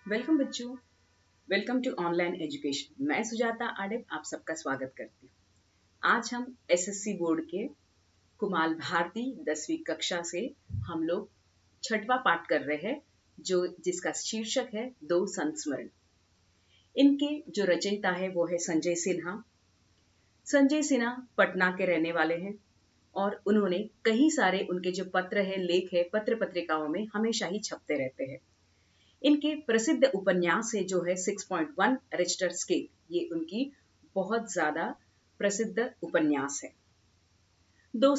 Welcome बच्चों। Welcome to online education. मैं सुजाता आडिप आप सबका स्वागत करती हूँ। आज हम एसएससी बोर्ड के कुमाल भारती 10वीं कक्षा से हम लोग छठवां पाठ कर रहे हैं जो जिसका शीर्षक है दो संस्मरण। इनके जो रचयिता है वो है संजय सिन्हा। संजय सिन्हा पटना के रहने वाले हैं और उन्होंने कई सारे उनके जो पत्र है लेख है पत्र पत्रिकाओं में हमेशा ही छपते रहते हैं। इनके प्रसिद्ध उपन्यास है जो है 6.1 रिश्टर स्केल, ये उनकी बहुत ज्यादा प्रसिद्ध उपन्यास है। दो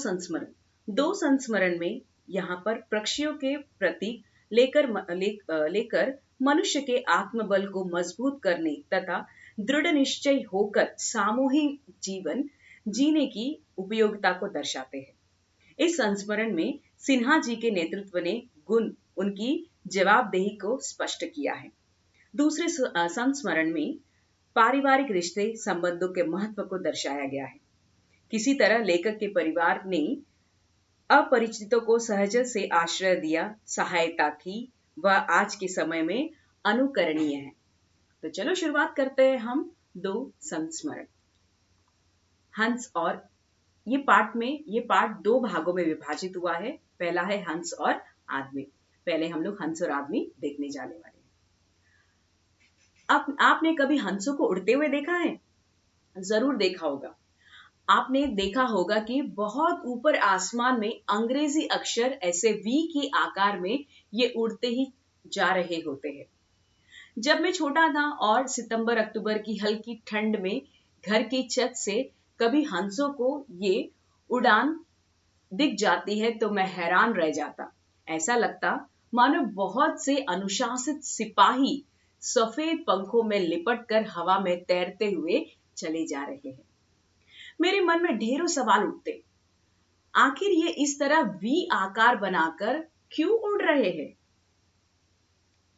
संस्मरण में यहाँ पर पक्षियों के प्रतीक लेकर मनुष्य के आत्मबल को मजबूत करने तथा दृढ़ निश्चय होकर सामूहिक जीवन जीने की उपयोगिता को दर्शाते हैं। इस संस्मरण में सिन्हा जी के नेतृत्व ने गुण उनकी जवाबदेही को स्पष्ट किया है। दूसरे संस्मरण में पारिवारिक रिश्ते संबंधों के महत्व को दर्शाया गया है। किसी तरह लेखक के परिवार ने अपरिचितों को सहज से आश्रय दिया, सहायता की, वह आज के समय में अनुकरणीय है। तो चलो शुरुआत करते हैं हम दो संस्मरण। हंस और ये पाठ दो भागों में विभाजित हुआ है। पहला है हंस और आदमी। पहले हम लोग हंस और आदमी देखने जाने वाले हैं। आपने कभी हंसों को उड़ते हुए देखा है? जरूर देखा होगा। आपने देखा होगा कि बहुत ऊपर आसमान में अंग्रेजी अक्षर ऐसे वी के आकार में ये उड़ते ही जा रहे होते हैं। जब मैं छोटा था और सितंबर अक्टूबर की हल्की ठंड में घर की छत से कभी हंसों को ये उड़ान दिख जाती है तो मैं हैरान रह जाता। ऐसा लगता मानो बहुत से अनुशासित सिपाही सफेद पंखों में लिपट कर हवा में तैरते हुए चले जा रहे हैं। मेरे मन में ढेरों सवाल उठते। आखिर ये इस तरह वी आकार बनाकर क्यों उड़ रहे हैं?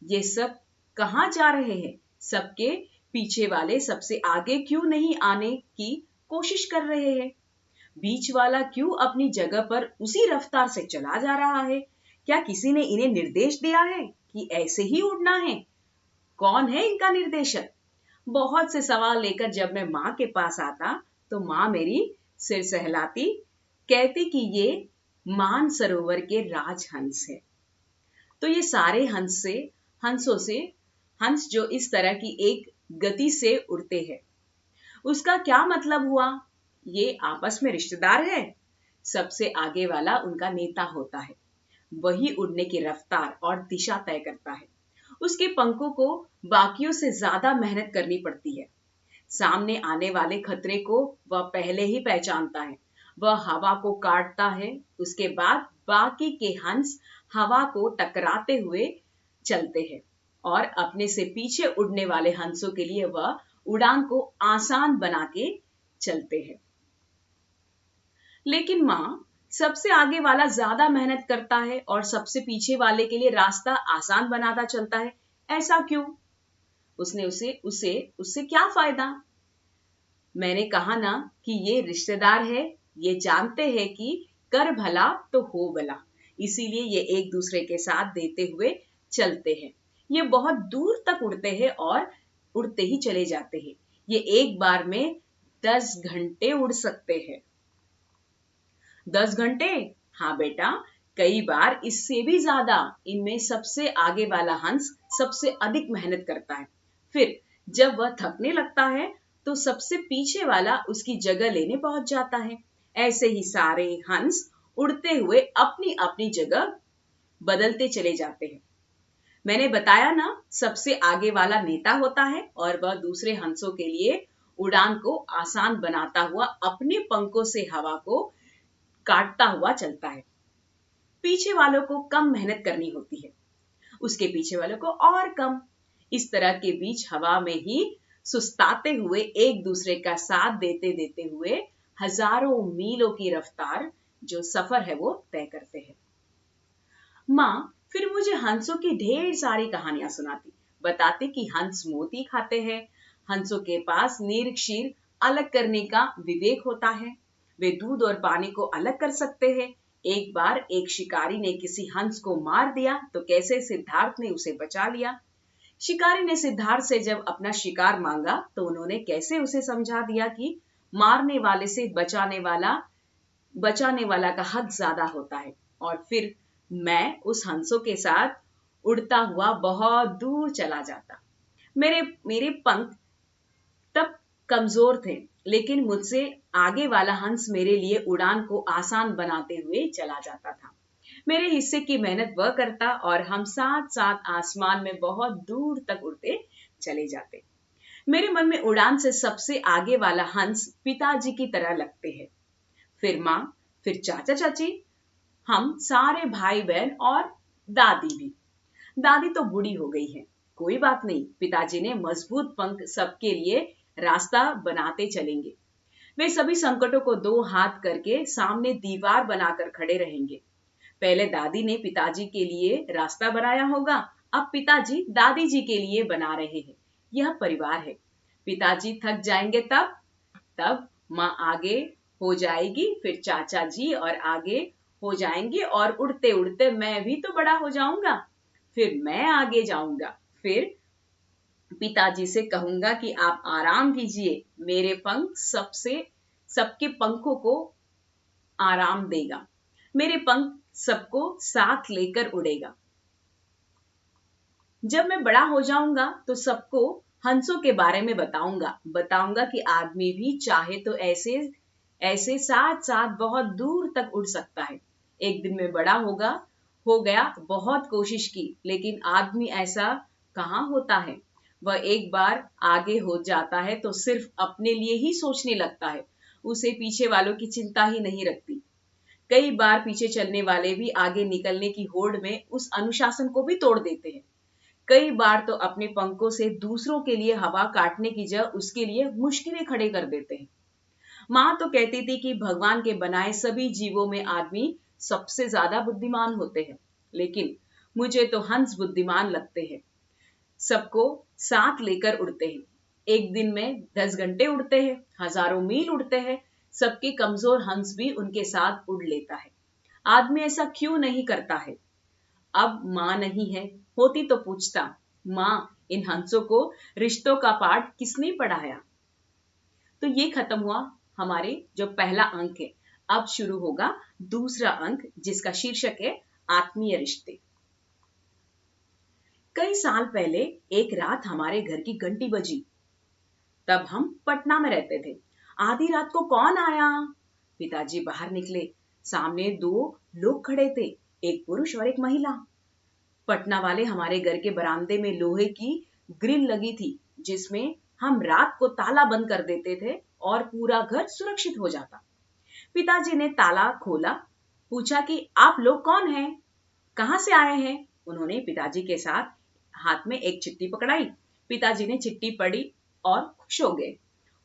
ये सब कहाँ जा रहे हैं? सबके पीछे वाले सबसे आगे क्यों नहीं आने की कोशिश कर रहे हैं? बीच वाला क्यों अपनी जगह पर उसी रफ्तार से चला जा रहा है? क्या किसी ने इन्हें निर्देश दिया है कि ऐसे ही उड़ना है? कौन है इनका निर्देशक? बहुत से सवाल लेकर जब मैं माँ के पास आता तो माँ मेरी सिर सहलाती, कहती कि ये मानसरोवर के राजहंस है। तो ये सारे हंसों से हंस जो इस तरह की एक गति से उड़ते हैं, उसका क्या मतलब हुआ? ये आपस में रिश्तेदार है। सबसे आगे वाला उनका नेता होता है। वही उड़ने की रफ्तार और दिशा तय करता है। उसके पंखों को बाकियों से ज्यादा मेहनत करनी पड़ती है। सामने आने वाले खतरे को वह पहले ही पहचानता है। वह हवा को काटता है। उसके बाद बाकी के हंस हवा को टकराते हुए चलते हैं और अपने से पीछे उड़ने वाले हंसों के लिए वह उड़ान को आसान बना के चलते हैं। लेकिन माँ, सबसे आगे वाला ज्यादा मेहनत करता है और सबसे पीछे वाले के लिए रास्ता आसान बनाता चलता है। ऐसा क्यों? उससे क्या फायदा? मैंने कहा ना कि ये रिश्तेदार है। ये जानते हैं कि कर भला तो हो भला, इसीलिए ये एक दूसरे के साथ देते हुए चलते हैं। ये बहुत दूर तक उड़ते हैं और उड़ते ही चले जाते हैं। ये एक बार में 10 घंटे उड़ सकते हैं। 10 घंटे? हाँ बेटा, कई बार इससे भी ज्यादा। इनमें सबसे आगे वाला हंस सबसे अधिक मेहनत करता है। फिर जब वह थकने लगता है तो सबसे पीछे वाला उसकी जगह लेने पहुंच जाता है। ऐसे ही सारे हंस उड़ते हुए अपनी अपनी जगह बदलते चले जाते हैं। मैंने बताया ना, सबसे आगे वाला नेता होता है और वह दूसरे हंसों के लिए उड़ान को आसान बनाता हुआ अपने पंखों से हवा को काटता हुआ चलता है। पीछे वालों को कम मेहनत करनी होती है, उसके पीछे वालों को और कम। इस तरह के बीच हवा में ही सुस्ताते हुए एक दूसरे का साथ देते देते हुए हजारों मीलों की रफ्तार जो सफर है वो तय करते हैं। माँ फिर मुझे हंसों की ढेर सारी कहानियां सुनाती, बताती कि हंस मोती खाते हैं। हंसों के पास नीर क्षीर अलग करने का विवेक होता है। वे दूध और पानी को अलग कर सकते हैं। एक बार एक शिकारी ने किसी हंस को मार दिया तो कैसे सिद्धार्थ ने उसे बचा लिया। शिकारी ने सिद्धार्थ से जब अपना शिकार मांगा तो उन्होंने कैसे उसे समझा दिया कि मारने वाले से बचाने वाला का हक ज्यादा होता है। और फिर मैं उस हंसों के साथ उड़ता हुआ बहुत दूर चला जाता। मेरे मेरे पंख तब कमजोर थे, लेकिन मुझसे आगे वाला हंस मेरे लिए उड़ान को आसान बनाते हुए चला जाता था। मेरे हिस्से की मेहनत वह करता और हम साथ साथ आसमान में बहुत दूर तक उड़ते चले जाते। मेरे मन में उड़ान से सबसे आगे वाला हंस पिताजी की तरह लगते हैं, फिर माँ, फिर चाचा चाची, हम सारे भाई बहन और दादी भी। दादी तो बूढ़ी हो गई है, कोई बात नहीं, पिताजी ने मजबूत पंख सबके लिए रास्ता बनाते चलेंगे। वे सभी संकटों को दो हाथ करके सामने दीवार बनाकर खड़े रहेंगे। पहले दादी ने पिताजी के लिए रास्ता बनाया होगा, अब पिताजी दादी जी के लिए बना रहे हैं। यह परिवार है। पिताजी थक जाएंगे तब तब माँ आगे हो जाएगी, फिर चाचा जी और आगे हो जाएंगे और उड़ते उड़ते मैं भी तो बड़ा हो जाऊंगा। फिर मैं आगे जाऊंगा, फिर पिताजी से कहूंगा कि आप आराम कीजिए, मेरे पंख सबके पंखों को आराम देगा, मेरे पंख सबको साथ लेकर उड़ेगा। जब मैं बड़ा हो जाऊंगा तो सबको हंसों के बारे में बताऊंगा कि आदमी भी चाहे तो ऐसे ऐसे साथ साथ बहुत दूर तक उड़ सकता है। एक दिन में बड़ा हो गया, बहुत कोशिश की, लेकिन आदमी ऐसा कहाँ होता है। वह एक बार आगे हो जाता है तो सिर्फ अपने लिए ही सोचने लगता है, उसे पीछे वालों की चिंता ही नहीं रखती। कई बार पीछे चलने वाले भी आगे निकलने की होड़ में उस अनुशासन को भी तोड़ देते हैं। कई बार तो अपने पंखों से दूसरों के लिए हवा काटने की जगह उसके लिए मुश्किलें खड़े कर देते हैं। माँ तो कहती थी कि भगवान के बनाए सभी जीवों में आदमी सबसे ज्यादा बुद्धिमान होते हैं, लेकिन मुझे तो हंस बुद्धिमान लगते हैं। सबको साथ लेकर उड़ते हैं, एक दिन में 10 घंटे उड़ते हैं, हजारों मील उड़ते हैं, सबके कमजोर हंस भी उनके साथ उड़ लेता है। आदमी ऐसा क्यों नहीं करता है? अब माँ नहीं है, होती तो पूछता, माँ, इन हंसों को रिश्तों का पाठ किसने पढ़ाया? तो ये खत्म हुआ हमारे जो पहला अंक है। अब शुरू होगा दूसरा अंक, जिसका शीर्षक है आत्मीय रिश्ते। कई साल पहले एक रात हमारे घर की घंटी बजी। तब हम पटना में रहते थे। आधी रात को कौन आया? पिताजी बाहर निकले। सामने दो लोग खड़े थे, एक पुरुष और एक महिला। पटना वाले हमारे घर के बरामदे में लोहे की ग्रिल लगी थी, जिसमें हम रात को ताला बंद कर देते थे और पूरा घर सुरक्षित हो जाता। पिताजी ने ताला खोला, पूछा कि आप लोग कौन हैं, कहां से आए हैं? उन्होंने पिताजी के साथ हाथ में एक चिट्ठी पकड़ाई। पिताजी ने चिट्ठी पढ़ी और खुश हो गए।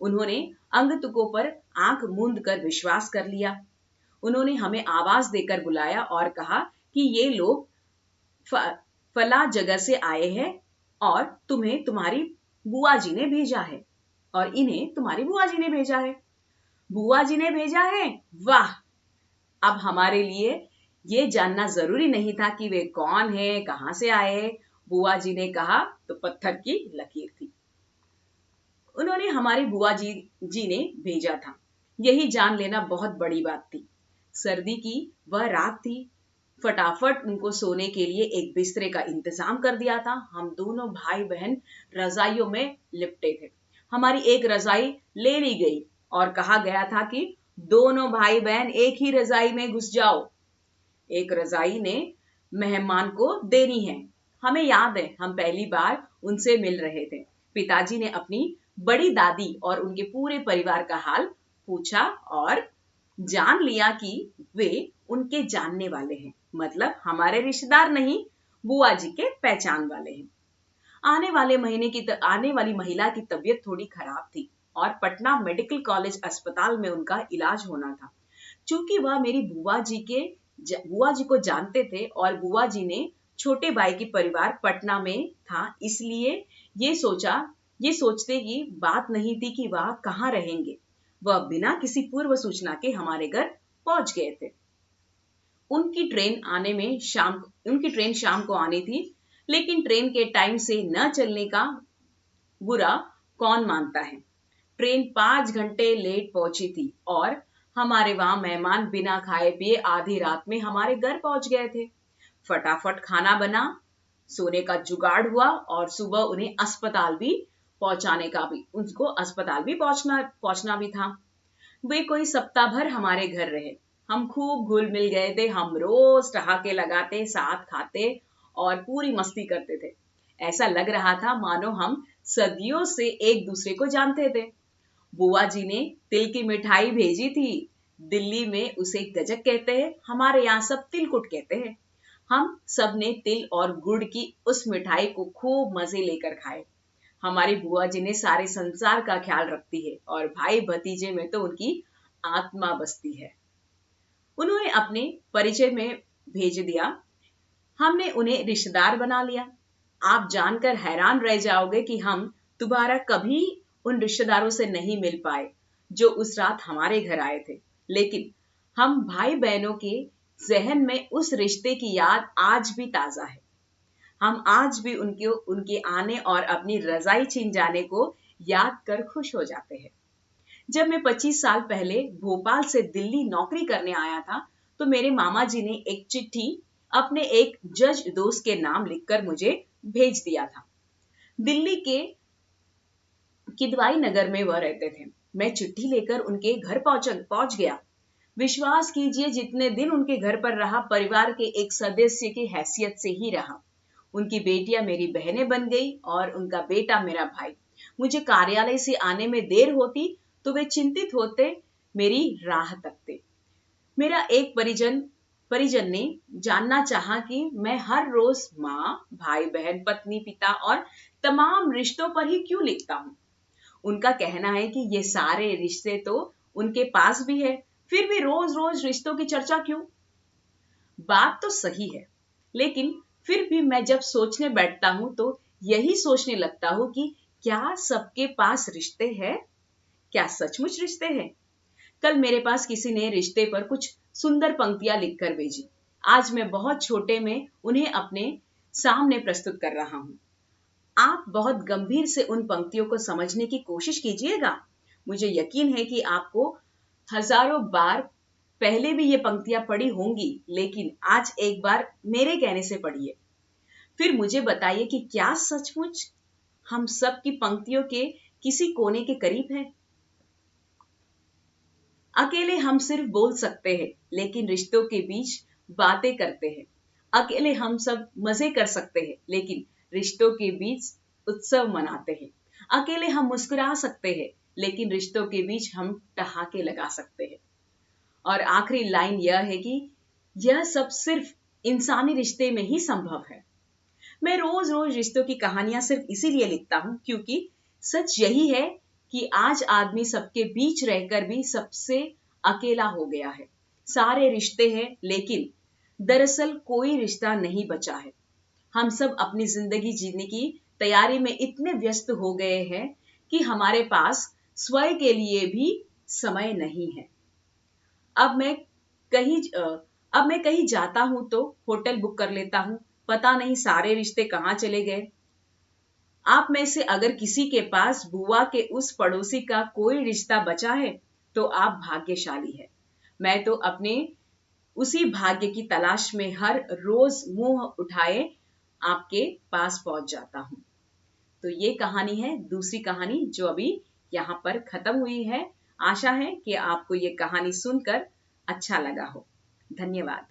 उन्होंने अंगतुकों पर आंख मूंद कर विश्वास कर लिया। उन्होंने हमें आवाज देकर बुलाया और कहा कि ये लोग फला जगह से आए हैं और तुम्हें तुम्हारी बुआ जी ने भेजा है, और इन्हें तुम्हारी बुआ जी ने भेजा है। बुआ जी ने भेजा है? वाह! अब हमारे लिए ये जानना जरूरी नहीं था कि वे कौन है, कहां से आए। बुआ जी ने कहा तो पत्थर की लकीर थी। उन्होंने हमारी जी ने भेजा था, यही जान लेना बहुत बड़ी बात थी। सर्दी की वह रात थी। फटाफट उनको सोने के लिए एक बिस्तरे का इंतजाम कर दिया था। हम दोनों भाई बहन रजाइयों में लिपटे थे। हमारी एक रजाई ले ली गई और कहा गया था कि दोनों भाई बहन एक ही रजाई में घुस जाओ। एक रजाई ने मेहमान को देनी है। हमें याद है, हम पहली बार उनसे मिल रहे थे। पिताजी ने अपनी बड़ी दादी और उनके पूरे परिवार का हाल पूछा और जान लिया कि वे उनके जानने वाले हैं, मतलब हमारे रिश्तेदार नहीं, बुआ जी के पहचान वाले हैं। आने वाली महिला की तबीयत थोड़ी खराब थी और पटना मेडिकल कॉलेज अस्पताल में उनका इलाज होना था। चूंकि वह मेरी बुआ जी को जानते थे और बुआ जी ने छोटे भाई की परिवार पटना में था, इसलिए ये सोचते की बात नहीं थी कि वह कहाँ रहेंगे। वह बिना किसी पूर्व सूचना के हमारे घर पहुंच गए थे। उनकी ट्रेन शाम को आनी थी। लेकिन ट्रेन के टाइम से न चलने का बुरा कौन मानता है। ट्रेन 5 घंटे लेट पहुंची थी और हमारे वहां मेहमान बिना खाए पिए आधी रात में हमारे घर पहुंच गए थे। फटाफट खाना बना, सोने का जुगाड़ हुआ और सुबह उन्हें अस्पताल भी उनको अस्पताल भी पहुंचना भी था। वे कोई सप्ताह भर हमारे घर रहे। हम खूब घुल मिल गए थे। हम रोज ठहाके लगाते, साथ खाते और पूरी मस्ती करते थे। ऐसा लग रहा था मानो हम सदियों से एक दूसरे को जानते थे। बुआ जी ने तिल की मिठाई भेजी थी। दिल्ली में उसे गजक कहते हैं, हमारे यहाँ सब तिलकुट कहते हैं। हम सब ने तिल और गुड़ की उस मिठाई को खूब मजे लेकर खाए। हमारी बुआ जी ने सारे संसार का ख्याल रखती है और भाई भतीजे में तो उनकी आत्मा बसती है। उन्होंने अपने परिचय में भेज दिया। हमने उन्हें रिश्तेदार बना लिया। आप जानकर हैरान रह जाओगे कि हम दोबारा कभी उन रिश्तेदारों से नहीं मिल पाए जो उस रात हमारे घर आए थे। लेकिन हम भाई बहनों के जहन में उस रिश्ते की याद आज भी ताजा है। हम आज भी उनके आने और अपनी रजाई छीन जाने को याद कर खुश हो जाते हैं। जब मैं 25 साल पहले भोपाल से दिल्ली नौकरी करने आया था, तो मेरे मामा जी ने एक चिट्ठी अपने एक जज दोस्त के नाम लिखकर मुझे भेज दिया था। दिल्ली के किदवाई नगर में वह रहते थे। मैं चिट्ठी लेकर उनके घर पहुंच गया। विश्वास कीजिए, जितने दिन उनके घर पर रहा, परिवार के एक सदस्य की हैसियत से ही रहा। उनकी बेटियां मेरी बहनें बन गई और उनका बेटा मेरा भाई। मुझे कार्यालय से आने में देर होती तो वे चिंतित होते, मेरी राह तकते। मेरा एक परिजन ने जानना चाहा कि मैं हर रोज माँ, भाई बहन, पत्नी, पिता और तमाम रिश्तों पर ही क्यों लिखता हूँ। उनका कहना है कि ये सारे रिश्ते तो उनके पास भी है, फिर भी रोज रोज रिश्तों की चर्चा क्यों। बात तो सही है, लेकिन फिर भी मैं जब सोचने बैठता हूं तो यही सोचने लगता हूं कि क्या सबके पास रिश्ते हैं? क्या सचमुच रिश्ते हैं? कल मेरे पास किसी ने रिश्ते पर कुछ सुंदर पंक्तियां लिखकर भेजी। आज मैं बहुत छोटे में उन्हें अपने सामने प्रस्तुत कर रहा हूं। आप बहुत गंभीर से उन पंक्तियों को समझने की कोशिश कीजिएगा। मुझे यकीन है कि आपको हजारों बार पहले भी ये पंक्तियां पढ़ी होंगी, लेकिन आज एक बार मेरे कहने से पढ़िए। फिर मुझे बताइए कि क्या सचमुच हम सब की पंक्तियों के किसी कोने के करीब हैं? अकेले हम सिर्फ बोल सकते हैं, लेकिन रिश्तों के बीच बातें करते हैं। अकेले हम सब मजे कर सकते हैं, लेकिन रिश्तों के बीच उत्सव मनाते हैं। अकेले हम मुस्कुरा सकते हैं, लेकिन रिश्तों के बीच हम ठहाके लगा सकते हैं। और आखिरी लाइन यह है कि यह सब सिर्फ इंसानी रिश्ते में ही संभव है। मैं रोज रोज रिश्तों की कहानियां सिर्फ इसीलिए लिखता हूं क्योंकि सच यही है कि आज आदमी सबके बीच रहकर भी सबसे अकेला हो गया है। सारे रिश्ते हैं, लेकिन दरअसल कोई रिश्ता नहीं बचा है। हम सब अपनी जिंदगी जीने की तैयारी में इतने व्यस्त हो गए हैं कि हमारे पास स्वयं के लिए भी समय नहीं है। अब मैं कहीं अब मैं कहीं जाता हूं तो होटल बुक कर लेता हूं, पता नहीं सारे रिश्ते कहाँ चले गए। आप में से अगर किसी के पास बुआ के उस पड़ोसी का कोई रिश्ता बचा है तो आप भाग्यशाली है। मैं तो अपने उसी भाग्य की तलाश में हर रोज मुंह उठाए आपके पास पहुंच जाता हूं। तो ये कहानी है, दूसरी कहानी जो अभी यहाँ पर खत्म हुई है। आशा है कि आपको ये कहानी सुनकर अच्छा लगा हो। धन्यवाद।